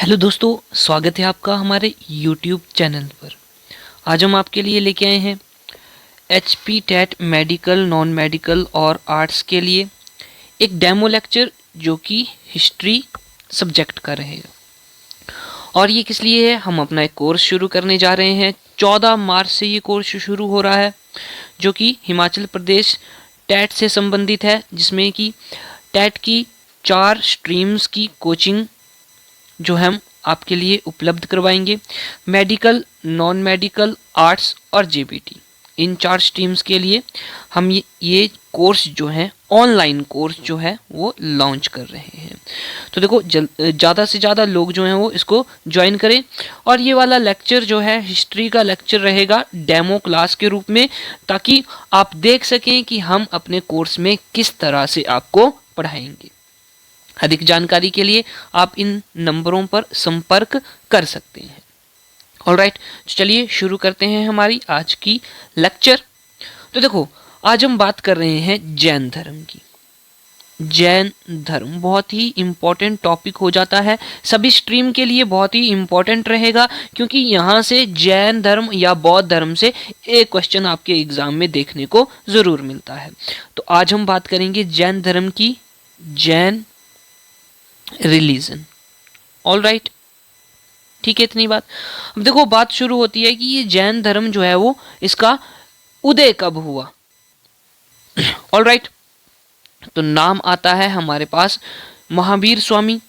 Hello दोस्तों, स्वागत है आपका हमारे YouTube चैनल पर। आज हम आपके लिए लेके आए हैं HP TET medical, non medical और आर्ट्स के लिए एक डेमो लेक्चर जो कि हिस्ट्री सब्जेक्ट का रहेगा। और ये किस लिए है, हम अपना एक कोर्स शुरू करने जा रहे हैं। 14 मार्च से ये कोर्स शुरू हो रहा है जो कि हिमाचल प्रदेश टेट से संबंधित है, जिसमें कि टेट की 4 स्ट्रीम्स की कोचिंग जो हम आपके लिए उपलब्ध करवाएंगे। मेडिकल, नॉन मेडिकल, आर्ट्स और जेबीटी, इन 4 स्ट्रीम्स के लिए हम ये कोर्स जो है, ऑनलाइन कोर्स जो है वो लॉन्च कर रहे हैं। तो देखो, ज़्यादा से ज़्यादा लोग जो हैं वो इसको ज्वाइन करें। और ये वाला लेक्चर जो है हिस्ट्री का लेक्चर रहेगा डेमो क्लास के रूप में, ताकि आप देख सकें कि हम अपने कोर्स में किस तरह से आपको पढ़ाएंगे। अधिक जानकारी के लिए आप इन नंबरों पर संपर्क कर सकते हैं। ऑलराइट, चलिए शुरू करते हैं हमारी आज की लेक्चर। तो देखो, आज हम बात कर रहे हैं जैन धर्म की। जैन धर्म बहुत ही इम्पोर्टेंट टॉपिक हो जाता है, सभी स्ट्रीम के लिए बहुत ही इम्पोर्टेंट रहेगा, क्योंकि यहाँ से जैन धर्म या बौद्ध धर्म से एक क्वेश्चन आपके एग्जाम में देखने को ज़रूर मिलता है। तो आज हम बात करेंगे जैन धर्म की, जैन रिलीजन। ऑल राइट, ठीक है, इतनी बात। अब देखो, बात शुरू होती है कि ये जैन धर्म जो है वो इसका उदय कब हुआ। ऑल राइट, तो नाम आता है हमारे पास महावीर स्वामी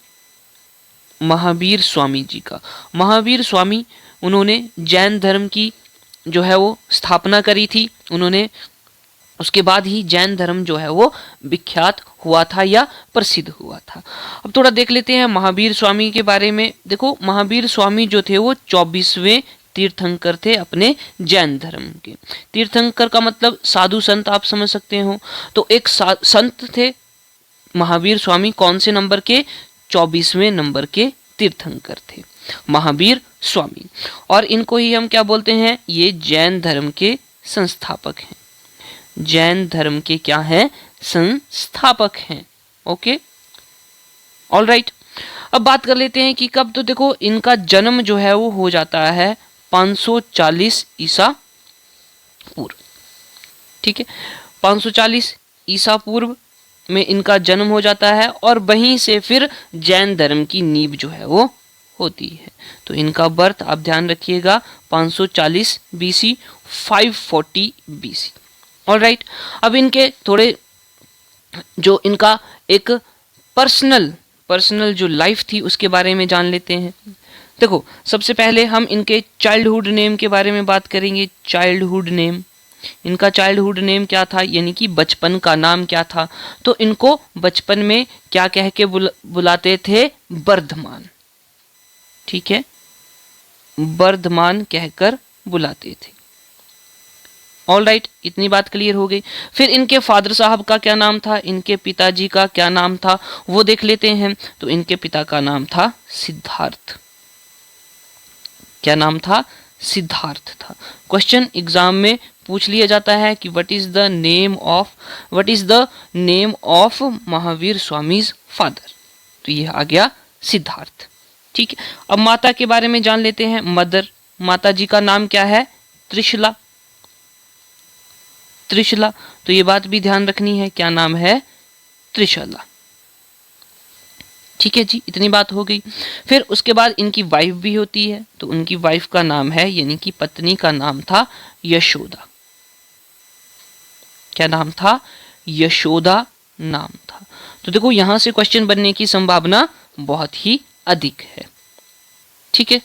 जी का। महावीर स्वामी, उन्होंने जैन धर्म की जो है वो स्थापना करी थी। उन्होंने उसके बाद ही जैन धर्म जो है वो विख्यात हुआ था या प्रसिद्ध हुआ था। अब थोड़ा देख लेते हैं महावीर स्वामी के बारे में। देखो, महावीर स्वामी जो थे वो 24वें तीर्थंकर थे अपने जैन धर्म के। तीर्थंकर का मतलब साधु संत, आप समझ सकते हो। तो एक संत थे महावीर स्वामी, कौन से नंबर के? 24वें नंबर के तीर्थंकर थे महावीर स्वामी। और इनको ही हम क्या बोलते हैं? ये जैन धर्म के संस्थापक हैं। जैन धर्म के क्या हैं? संस्थापक हैं। Okay, all right. अब बात कर लेते हैं कि कब। तो देखो, इनका जन्म जो है वो हो जाता है 540 ईसा पूर्व। ठीक है, 540 ईसा पूर्व में इनका जन्म हो जाता है, और वहीं से फिर जैन धर्म की नींव जो है वो होती है। तो इनका बर्थ आप ध्यान रखिएगा, 540 BC, 540 BC। ऑल राइट, अब इनके थोड़े जो इनका एक पर्सनल जो लाइफ थी उसके बारे में जान लेते हैं। देखो, सबसे पहले हम इनके चाइल्डहुड नेम के बारे में बात करेंगे। चाइल्डहुड नेम, इनका चाइल्डहुड नेम क्या था, यानी कि बचपन का नाम क्या था। तो इनको बचपन में क्या कह के बुलाते थे? वर्धमान। ठीक है, वर्धमान कहकर बुलाते थे। ऑल राइट, इतनी बात क्लियर हो गई। फिर इनके फादर साहब का क्या नाम था, इनके पिताजी का क्या नाम था, वो देख लेते हैं। तो इनके पिता का नाम था सिद्धार्थ। क्या नाम था? सिद्धार्थ था। क्वेश्चन एग्जाम में पूछ लिया जाता है कि what is the name of Mahavir Swami's father. तो ये आ गया सिद्धार्थ। ठीक है, अब माता के बारे में जान लेते हैं। मदर, माता जी का नाम क्या है? त्रिशला। त्रिशला, तो ये बात भी ध्यान रखनी है, क्या नाम है? त्रिशला। ठीक है जी, इतनी बात हो गई। फिर उसके बाद इनकी वाइफ भी होती है। तो उनकी वाइफ का नाम है, यानी कि पत्नी का नाम था यशोदा। क्या नाम था? यशोदा नाम था। तो देखो, यहां से क्वेश्चन बनने की संभावना बहुत ही अधिक है। ठीक है,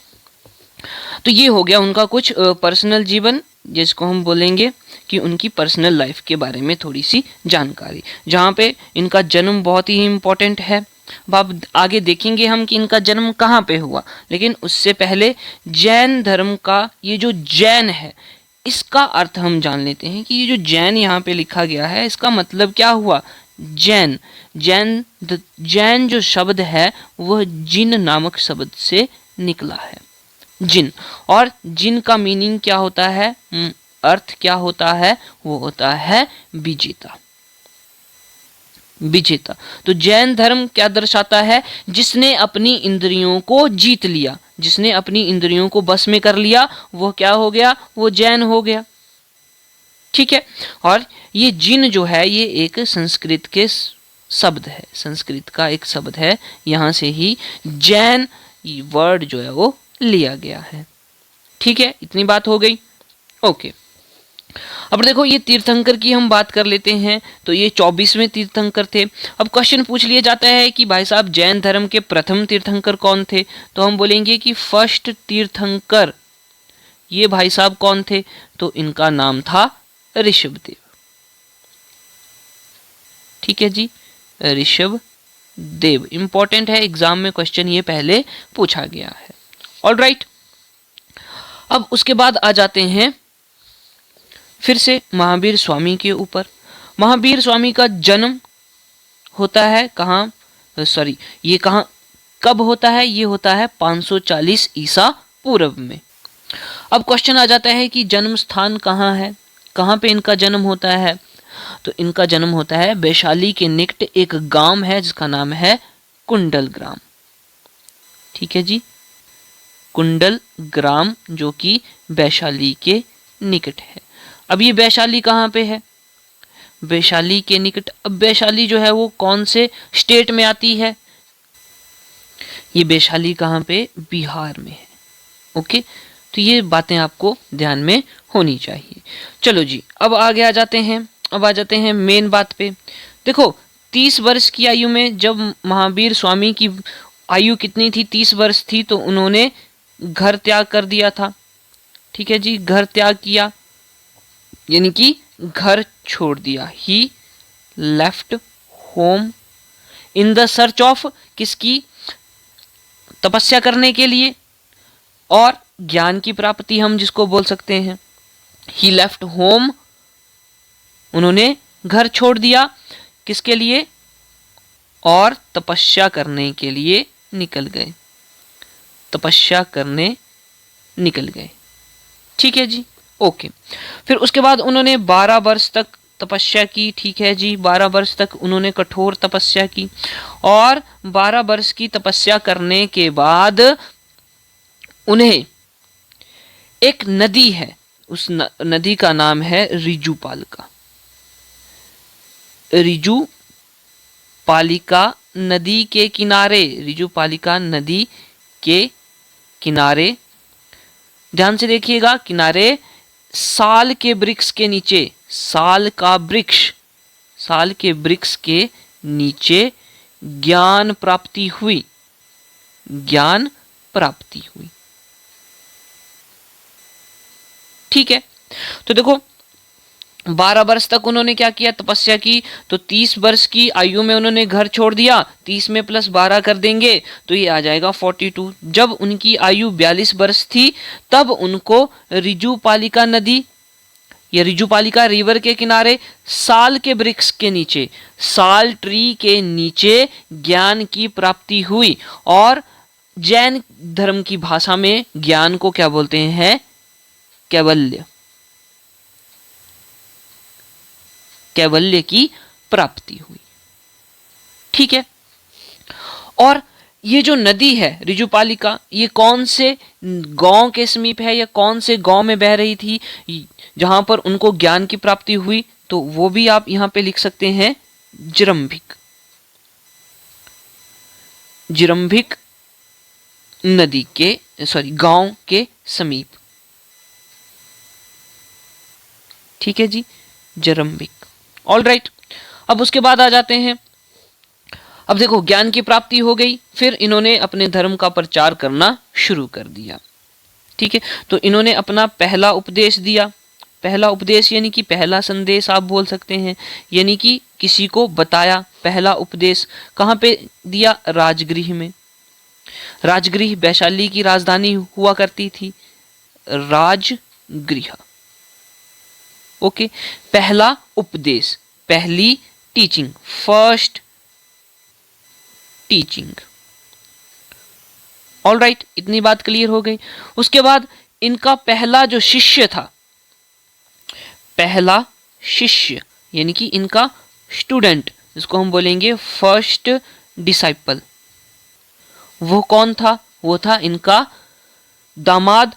तो ये हो गया उनका कुछ पर्सनल जीवन, जिसको हम बोलेंगे कि उनकी पर्सनल लाइफ के बारे में थोड़ी सी जानकारी, जहाँ पे इनका जन्म बहुत ही इम्पोर्टेंट है। अब आगे देखेंगे हम कि इनका जन्म कहाँ पे हुआ, लेकिन उससे पहले जैन धर्म का ये जो जैन है, इसका अर्थ हम जान लेते हैं कि ये जो जैन यहाँ पे लिखा गया है, इसका मतलब क्या हुआ? जैन। जैन जो शब्द है वह जिन नामक शब्द से निकला है, जिन। और जिन का मीनिंग क्या होता है, अर्थ क्या होता है? वो होता है विजेता। विजेता। तो जैन धर्म क्या दर्शाता है? जिसने अपनी इंद्रियों को जीत लिया, जिसने अपनी इंद्रियों को बस में कर लिया, वो क्या हो गया? वो जैन हो गया। ठीक है। और ये जिन जो है ये एक संस्कृत के शब्द है, संस्कृत का एक शब्द है, यहां से ही जैन वर्ड जो है वो लिया गया है। ठीक है, इतनी बात हो गई। ओके, अब देखो ये तीर्थंकर की हम बात कर लेते हैं। तो ये 24वें तीर्थंकर थे। अब क्वेश्चन पूछ लिया जाता है कि भाई साहब जैन धर्म के प्रथम तीर्थंकर कौन थे? तो हम बोलेंगे कि फर्स्ट तीर्थंकर ये भाई साहब कौन थे? तो इनका नाम था ऋषभदेव। ठीक है जी, ऋषभदेव इंपॉर्टेंट है, एग्जाम में क्वेश्चन ये पहले पूछा गया है। ऑलराइट, अब उसके बाद आ जाते हैं फिर से महावीर स्वामी के ऊपर। महावीर स्वामी का जन्म होता है कहाँ? सॉरी, ये कहाँ कब होता है? ये होता है 540 ईसा पूर्व में। अब क्वेश्चन आ जाता है कि जन्म स्थान कहाँ है, कहाँ पे इनका जन्म होता है? तो इनका जन्म होता है वैशाली के निकट एक गांव है जिसका नाम है कुंडल ग्राम। ठीक है जी, कुंडल ग्राम जो कि वैशाली के निकट है। अब ये वैशाली कहाँ पे है? वैशाली के निकट। अब वैशाली जो है वो कौन से स्टेट में आती है? ये वैशाली कहाँ पे? बिहार में है। ओके, तो ये बातें आपको ध्यान में होनी चाहिए। चलो जी, अब आगे आ जाते हैं। अब आ जाते हैं मेन बात पे। देखो 30 वर्ष की आयु में जब महावीर स्वामी की आयु कितनी थी? 30 वर्ष थी। तो उन्होंने घर त्याग कर दिया था। ठीक है जी, घर त्याग किया यानी कि घर छोड़ दिया। He left home in the search of किसकी? तपस्या करने के लिए और ज्ञान की प्राप्ति हम जिसको बोल सकते हैं। ही लेफ्ट होम, उन्होंने घर छोड़ दिया किसके लिए? और तपस्या करने के लिए निकल गए, तपस्या करने निकल गए। ठीक है जी, ओके। फिर उसके बाद उन्होंने 12 वर्ष तक तपस्या की। ठीक है जी, 12 वर्ष तक उन्होंने कठोर तपस्या की और 12 वर्ष की तपस्या करने के बाद उन्हें एक नदी है, उस नदी का नाम है रिजुपालिका। रिजुपालिका नदी के किनारे, रिजुपालिका नदी के किनारे, ध्यान से देखिएगा, किनारे साल के वृक्ष के नीचे, साल का वृक्ष, साल के वृक्ष के नीचे ज्ञान प्राप्ति हुई, ज्ञान प्राप्ति हुई। ठीक है, तो देखो 12 वर्ष तक उन्होंने क्या किया? तपस्या की। तो 30 वर्ष की आयु में उन्होंने घर छोड़ दिया। 30 में प्लस 12 कर देंगे तो ये आ जाएगा 42। जब उनकी आयु 42 वर्ष थी तब उनको रिजुपालिका नदी या रिजुपालिका रिवर के किनारे साल के वृक्ष के नीचे, साल ट्री के नीचे ज्ञान की प्राप्ति हुई। और जैन धर्म की भाषा में ज्ञान को क्या बोलते हैं? कैवल्य, कैवल्य की प्राप्ति हुई। ठीक है, और ये जो नदी है रिजुपालिका, ये कौन से गांव के समीप है या कौन से गांव में बह रही थी जहां पर उनको ज्ञान की प्राप्ति हुई? तो वो भी आप यहां पे लिख सकते हैं, जिरंभिक, जिरंभिक नदी के गांव के समीप। ठीक है जी, जिरंभिक। ऑल राइट, अब उसके बाद आ जाते हैं। अब देखो ज्ञान की प्राप्ति हो गई, फिर इन्होंने अपने धर्म का प्रचार करना शुरू कर दिया। ठीक है, तो इन्होंने अपना पहला उपदेश दिया। पहला उपदेश यानी कि पहला संदेश आप बोल सकते हैं, यानी कि किसी को बताया। पहला उपदेश कहाँ पे दिया? राजगृह में। राजगृह वैशाली की राजधानी हुआ करती थी, राजगृह। ओके, पहला उपदेश, पहली teaching, first teaching. All right, इतनी बात क्लियर हो गई। उसके बाद इनका पहला जो शिष्य था, पहला शिष्य यानी कि इनका स्टूडेंट जिसको हम बोलेंगे फर्स्ट डिसाइपल, वो कौन था? वो था इनका दामाद,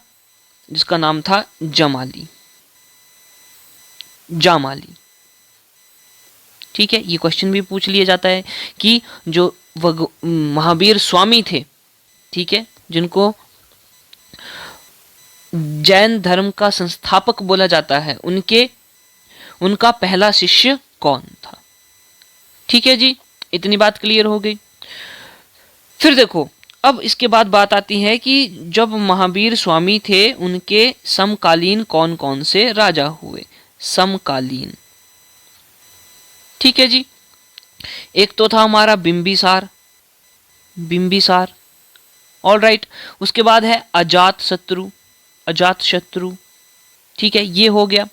जिसका नाम था जामाली। ठीक है, ये क्वेश्चन भी पूछ लिया जाता है कि जो महावीर स्वामी थे, ठीक है, जिनको जैन धर्म का संस्थापक बोला जाता है, उनका पहला शिष्य कौन था? ठीक है जी, इतनी बात क्लियर हो गई। फिर देखो, अब इसके बाद बात आती है कि जब महावीर स्वामी थे, उनके समकालीन कौन कौन से राजा हुए? समकालीन, ठीक है जी। एक तो था हमारा बिंबिसार, ऑल राइट। उसके बाद है अजात शत्रु, ठीक है, ये हो गया।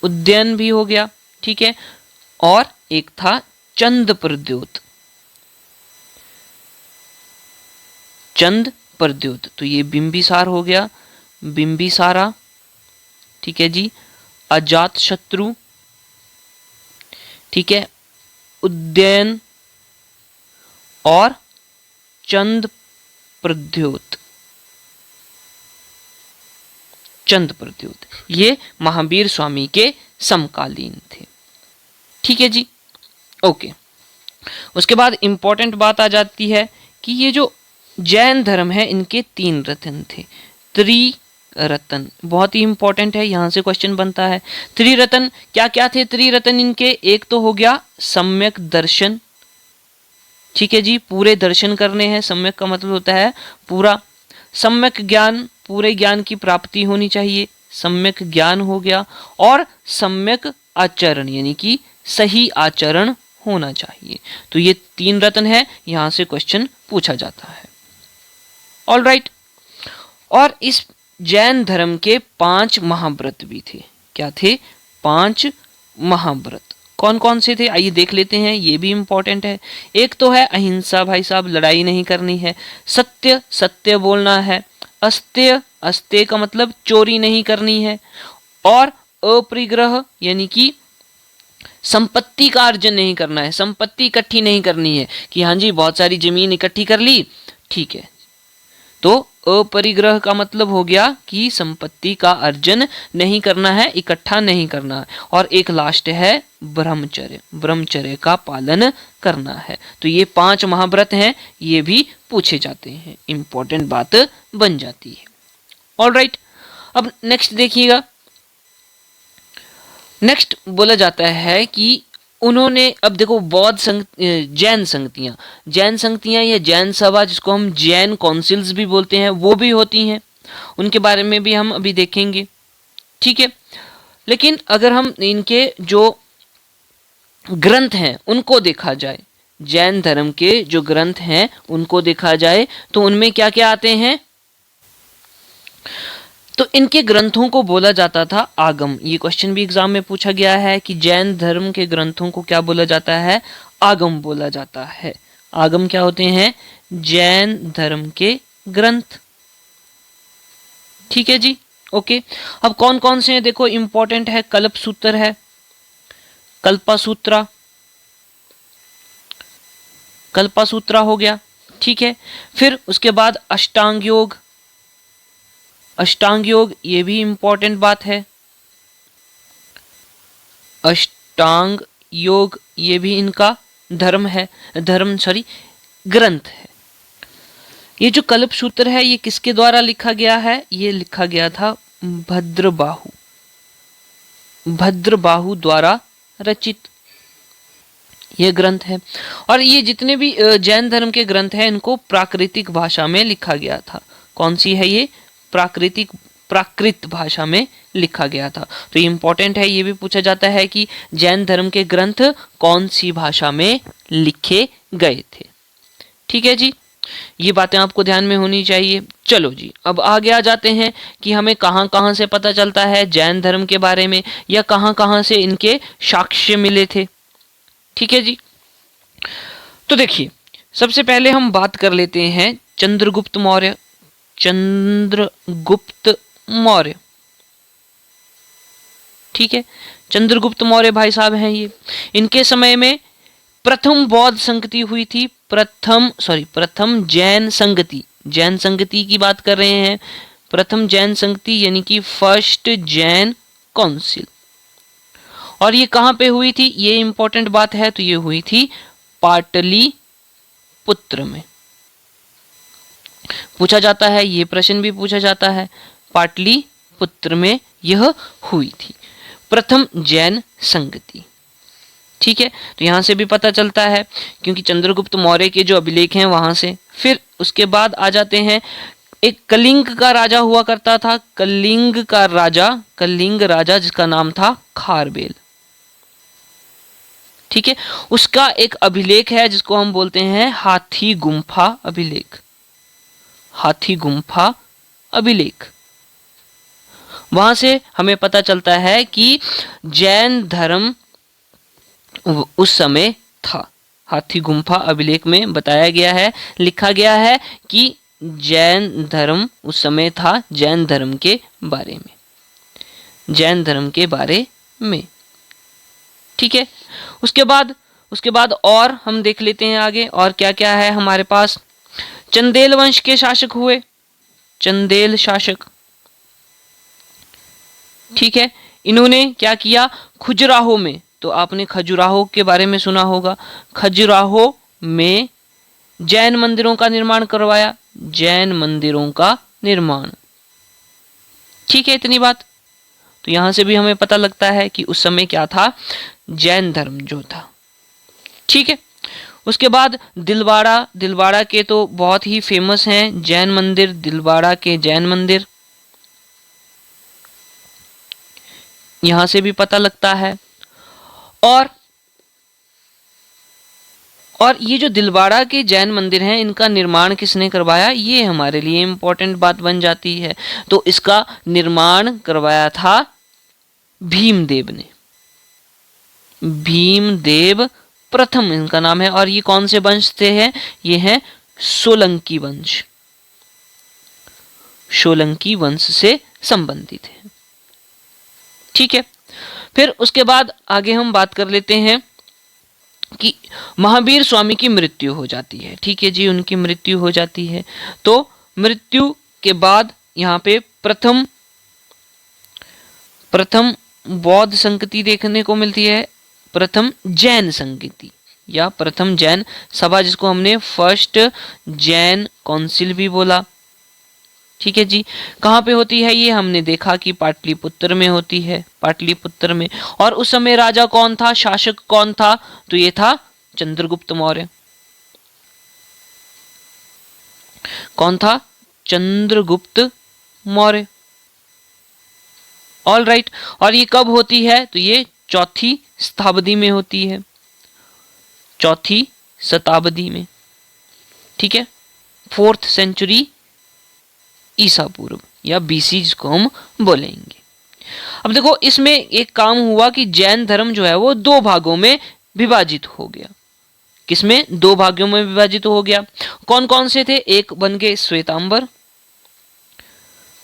उद्यन भी हो गया, ठीक है। और एक था चंद प्रद्योत, तो ये बिंबिसार हो गया, बिंबिसारा, ठीक है जी। अजात शत्रु, ठीक है, उद्यन और चंद प्रद्योत, ये महावीर स्वामी के समकालीन थे। ठीक है जी, ओके। उसके बाद इंपॉर्टेंट बात आ जाती है कि ये जो जैन धर्म है, इनके 3 रत्न थे। त्रिरत्न बहुत ही इंपॉर्टेंट है, यहां से क्वेश्चन बनता है। त्रिरत्न क्या क्या थे? त्रिरत्न इनके, एक तो हो गया सम्यक दर्शन, ठीक है जी, पूरे दर्शन करने हैं। सम्यक का मतलब होता है पूरा, सम्यक ज्ञान, पूरे ज्ञान की प्राप्ति होनी चाहिए, सम्यक ज्ञान हो गया। और सम्यक आचरण, यानी कि सही आचरण होना चाहिए। तो ये 3 रत्न है, यहां से क्वेश्चन पूछा जाता है। All right. और इस जैन धर्म के 5 महाव्रत भी थे। क्या थे? 5 महाव्रत। कौन कौन से थे आइए देख लेते हैं, ये भी इंपॉर्टेंट है। एक तो है अहिंसा, भाई साहब लड़ाई नहीं करनी है। सत्य, सत्य बोलना है। अस्तेय, अस्तेय का मतलब चोरी नहीं करनी है। और अपरिग्रह, यानी कि संपत्ति का अर्जन नहीं करना है, संपत्ति इकट्ठी नहीं करनी है कि हाँ जी बहुत सारी जमीन इकट्ठी कर ली, ठीक है। तो अपरिग्रह का मतलब हो गया कि संपत्ति का अर्जन नहीं करना है, इकट्ठा नहीं करना है। और एक लास्ट है ब्रह्मचर्य, ब्रह्मचर्य का पालन करना है। तो ये 5 महाव्रत हैं, ये भी पूछे जाते हैं, इंपॉर्टेंट बात बन जाती है। ऑल राइट, अब नेक्स्ट देखिएगा। नेक्स्ट बोला जाता है कि उन्होंने, अब देखो बौद्ध जैन संगतियां या जैन सभा, जिसको हम जैन काउंसिल्स भी बोलते हैं, वो भी होती हैं। उनके बारे में भी हम अभी देखेंगे, ठीक है। लेकिन अगर हम इनके जो ग्रंथ हैं उनको देखा जाए, जैन धर्म के जो ग्रंथ हैं उनको देखा जाए, तो उनमें क्या क्या आते हैं? तो इनके ग्रंथों को बोला जाता था आगम। ये क्वेश्चन भी एग्जाम में पूछा गया है कि जैन धर्म के ग्रंथों को क्या बोला जाता है? आगम बोला जाता है। आगम क्या होते हैं? जैन धर्म के ग्रंथ, ठीक है जी, ओके। अब कौन कौन से हैं देखो, इंपॉर्टेंट है। कल्प सूत्र है, कल्पासूत्रा हो गया, ठीक है। फिर उसके बाद अष्टांग योग, ये भी इंपॉर्टेंट बात है। अष्टांग योग ये भी इनका ग्रंथ है। ये जो कल्प सूत्र है ये किसके द्वारा लिखा गया है? ये लिखा गया था भद्रबाहु द्वारा रचित ये ग्रंथ है। और ये जितने भी जैन धर्म के ग्रंथ हैं इनको प्राकृतिक भाषा में लिखा गया था। कौन सी है ये? प्राकृत भाषा में लिखा गया था। तो ये इंपॉर्टेंट है, ये भी पूछा जाता है कि जैन धर्म के ग्रंथ कौन सी भाषा में लिखे गए थे। ठीक है जी, ये बातें आपको ध्यान में होनी चाहिए। चलो जी, अब आगे आ जाते हैं कि हमें कहां कहां से पता चलता है जैन धर्म के बारे में, या कहां कहां से इनके साक्ष्य मिले थे। ठीक है जी, तो देखिए सबसे पहले हम बात कर लेते हैं चंद्रगुप्त मौर्य। ठीक है, चंद्रगुप्त मौर्य भाई साहब हैं ये। इनके समय में प्रथम बौद्ध संगति हुई थी, प्रथम जैन संगति, जैन संगति की बात कर रहे हैं, प्रथम जैन संगति यानी कि फर्स्ट जैन काउंसिल। और ये कहां पे हुई थी, ये इंपॉर्टेंट बात है, तो ये हुई थी पाटलिपुत्र में। पूछा जाता है, ये प्रश्न भी पूछा जाता है, पाटलिपुत्र में यह हुई थी प्रथम जैन संगति। ठीक है, तो यहां से भी पता चलता है, क्योंकि चंद्रगुप्त मौर्य के जो अभिलेख हैं वहां से। फिर उसके बाद आ जाते हैं, एक कलिंग का राजा हुआ करता था, कलिंग राजा जिसका नाम था खारबेल। ठीक है, उसका एक अभिलेख है जिसको हम बोलते हैं हाथी गुम्फा अभिलेख, हाथी गुम्फा अभिलेख। वहां से हमें पता चलता है कि जैन धर्म उस समय था। हाथी गुम्फा अभिलेख में बताया गया है, लिखा गया है कि जैन धर्म उस समय था, जैन धर्म के बारे में, जैन धर्म के बारे में। ठीक है, उसके बाद और हम देख लेते हैं आगे और क्या क्या है हमारे पास। चंदेल वंश के शासक हुए, चंदेल शासक। ठीक है, इन्होंने क्या किया, खजुराहो में, तो आपने खजुराहो के बारे में सुना होगा, खजुराहो में जैन मंदिरों का निर्माण करवाया, जैन मंदिरों का निर्माण। ठीक है, इतनी बात। तो यहां से भी हमें पता लगता है कि उस समय क्या था, जैन धर्म जो था। ठीक है, उसके बाद दिलवाड़ा के तो बहुत ही फेमस हैं जैन मंदिर, दिलवाड़ा के जैन मंदिर, यहां से भी पता लगता है। और ये जो दिलवाड़ा के जैन मंदिर हैं, इनका निर्माण किसने करवाया, ये हमारे लिए इंपॉर्टेंट बात बन जाती है। तो इसका निर्माण करवाया था भीमदेव ने, भीमदेव प्रथम इनका नाम है। और ये कौन से वंश से है, ये है सोलंकी वंश, सोलंकी वंश से संबंधित है। ठीक है, फिर उसके बाद आगे हम बात कर लेते हैं कि महावीर स्वामी की मृत्यु हो जाती है। ठीक है जी, उनकी मृत्यु हो जाती है। तो मृत्यु के बाद यहाँ पे प्रथम बौद्ध संगति देखने को मिलती है, प्रथम जैन संगति या प्रथम जैन सभा, जिसको हमने फर्स्ट जैन काउंसिल भी बोला। ठीक है जी, कहाँ पे होती है ये, हमने देखा कि पाटलिपुत्र में होती है, पाटलिपुत्र में। और उस समय राजा कौन था, शासक कौन था, तो ये था चंद्रगुप्त मौर्य। कौन था, चंद्रगुप्त मौर्य। ऑल राइट, और ये कब होती है, तो ये चौथी शताब्दी में होती है, चौथी शताब्दी में। ठीक है, 4th सेंचुरी ईसा पूर्व या बीसी जिसको हम बोलेंगे। अब देखो, इसमें एक काम हुआ कि जैन धर्म जो है वो 2 भागों में विभाजित हो गया। किसमें, 2 भागों में विभाजित हो गया। कौन कौन से थे, एक बन गए श्वेतांबर,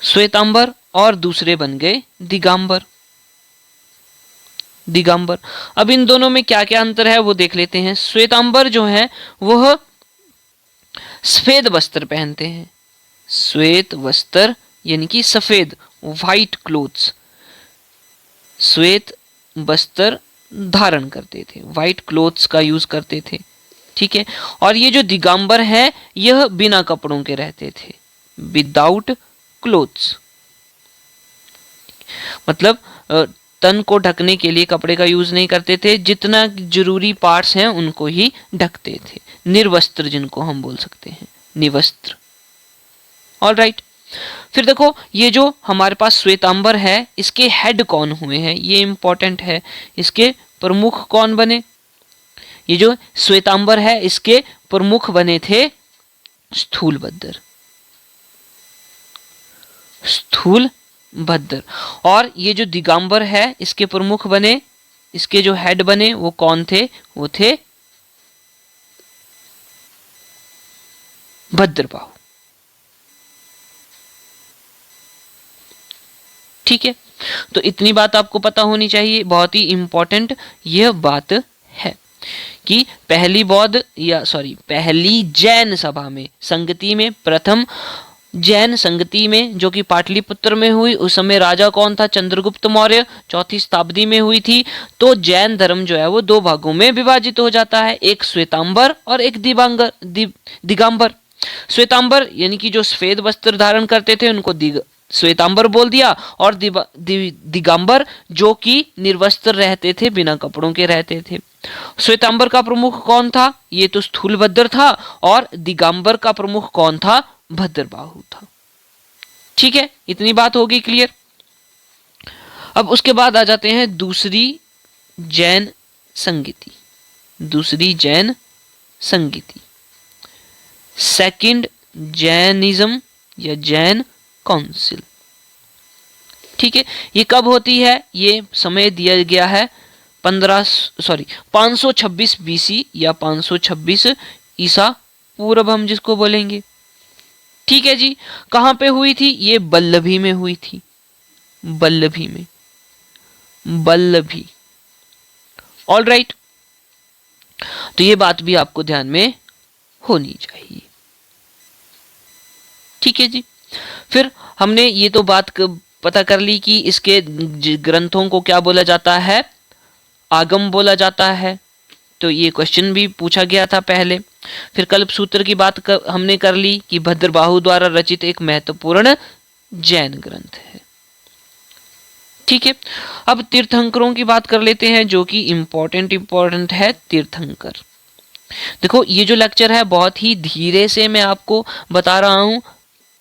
श्वेतांबर, और दूसरे बन गए दिगंबर, दिगंबर। अब इन दोनों में क्या क्या अंतर है वो देख लेते हैं। श्वेतांबर जो है वह सफेद वस्त्र पहनते हैं, श्वेत वस्त्र यानी कि सफेद, व्हाइट क्लोथ्स, श्वेत वस्त्र धारण करते थे, व्हाइट क्लोथ्स का यूज करते थे। ठीक है, और ये जो दिगंबर है यह बिना कपड़ों के रहते थे, विदाउट क्लोथ्स, मतलब तन को ढकने के लिए कपड़े का यूज नहीं करते थे, जितना जरूरी पार्ट्स हैं उनको ही ढकते थे, निर्वस्त्र जिनको हम बोल सकते हैं, निवस्त्र। ऑल राइट, फिर देखो ये जो हमारे पास श्वेतांबर है, इसके हेड कौन हुए हैं, ये इंपॉर्टेंट है, इसके प्रमुख कौन बने। ये जो श्वेतांबर है इसके प्रमुख बने थे स्थूलभद्र, स्थूलभद्र। और ये जो दिगंबर है इसके प्रमुख बने, इसके जो हेड बने वो कौन थे, वो थे भद्रबाहु। ठीक है, तो इतनी बात आपको पता होनी चाहिए, बहुत ही इंपॉर्टेंट यह बात है कि पहली जैन सभा में, संगति में, प्रथम जैन संगति में जो कि पाटलिपुत्र में हुई, उस समय राजा कौन था? चंद्रगुप्त मौर्य, 4वीं शताब्दी में हुई थी। तो जैन धर्म जो है वो दो भागों में विभाजित हो जाता है, एक श्वेतांबर और एक दिगंबर। श्वेतांबर यानी कि जो सफेद वस्त्र धारण करते थे उनको श्वेतांबर बोल दिया, और दिगंबर जो कि निर्वस्त्र रहते थे, बिना कपड़ों के रहते थे। श्वेतांबर का प्रमुख कौन था? ये तो स्थूलभद्र था, और दिगंबर का प्रमुख कौन था? भद्रबाहु था। ठीक है, इतनी बात होगी क्लियर। अब उसके बाद आ जाते हैं दूसरी जैन संगति, सेकंड जैनिज्म या जैन काउंसिल। ठीक है, ये कब होती है? ये समय दिया गया है 526 बीसी या 526 ईसा पूर्व, हम जिसको बोलेंगे। ठीक है जी, कहां पे हुई थी? ये बल्लभी में हुई थी, बल्लभी। ऑल राइट, तो ये बात भी आपको ध्यान में होनी चाहिए। ठीक है जी, फिर हमने ये तो बात पता कर ली कि इसके ग्रंथों को क्या बोला जाता है? आगम बोला जाता है। तो ये क्वेश्चन भी पूछा गया था पहले। फिर कल्पसूत्र की बात हमने कर ली कि भद्रबाहु द्वारा रचित एक महत्वपूर्ण जैन ग्रंथ है। ठीक है, अब तीर्थंकरों की बात कर लेते हैं, जो कि इंपॉर्टेंट है तीर्थंकर। देखो, ये जो लेक्चर है बहुत ही धीरे से मैं आपको बता रहा हूं,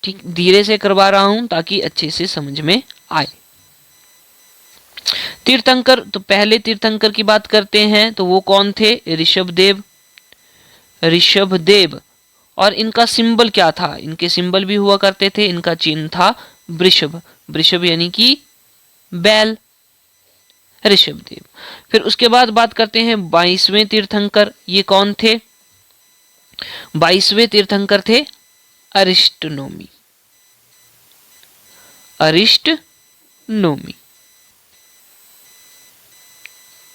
ठीक, धीरे से करवा रहा हूं ताकि अच्छे से समझ में आए। तीर्थंकर, तो पहले तीर्थंकर की बात करते हैं, तो वो कौन थे? ऋषभदेव। और इनका सिंबल क्या था? इनके सिंबल भी हुआ करते थे, इनका चिन्ह था वृषभ यानी कि बैल, ऋषभदेव। फिर उसके बाद बात करते हैं 22वें तीर्थंकर। ये कौन थे? 22वें तीर्थंकर थे अरिस्टोनोमी।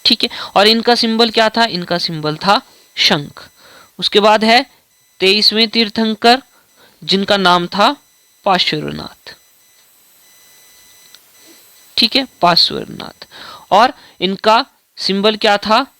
ठीक है, और इनका सिंबल क्या था? इनका सिंबल था शंख। उसके बाद है 23वें तीर्थंकर, जिनका नाम था पार्श्वनाथ। ठीक है, पार्श्वनाथ, और इनका सिंबल क्या था?